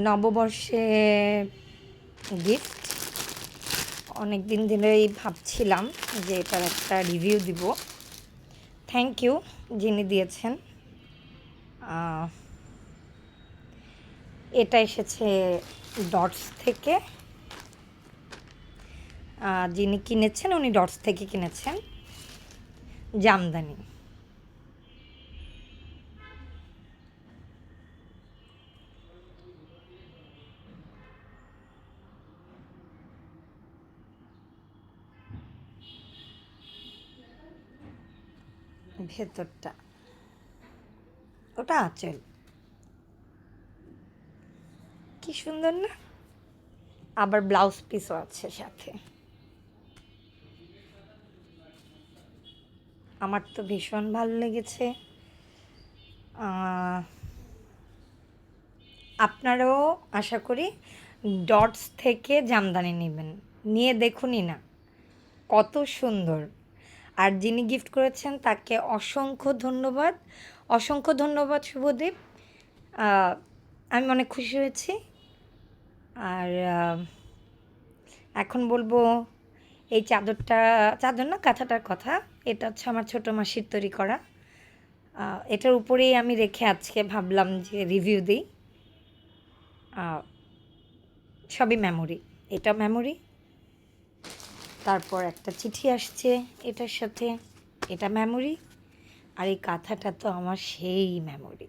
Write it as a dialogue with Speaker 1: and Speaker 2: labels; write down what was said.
Speaker 1: নববর্ষে gift অনেক দিন ধরেই ভাবছিলাম যে এটার একটা রিভিউ দিব। থ্যাংক ইউ যিনি দিয়েছেন। এটা এসেছে ডটস থেকে। যিনি কিনেছেন উনি ডটস থেকে কিনেছেন জামদানি। ভেতরটা ওটা আঁচল, কি সুন্দর না? আবার ব্লাউজ পিসও আছে সাথে। আমার তো ভীষণ ভালো লেগেছে। আপনারাও আশা করি ডটস থেকে জামদানি নেবেন, নিয়ে দেখুনই না কত সুন্দর। আর যিনি গিফট করেছেন তাকে অসংখ্য ধন্যবাদ, অসংখ্য ধন্যবাদ শুভদীপ। আমি অনেক খুশি হয়েছি। আর এখন বলবো এই চাদরটা, চাদর না কাঁথাটার কথা, এটা হচ্ছে আমার ছোটো মাসির তৈরি করা। এটার উপরেই আমি রেখে আজকে ভাবলাম যে রিভিউ দিই। সবই মেমোরি, এটা মেমোরি। তারপর একটা চিঠি আসছে এটার সাথে, এটা মেমোরি। আর এই কাঁথাটা তো আমার সেই মেমোরি।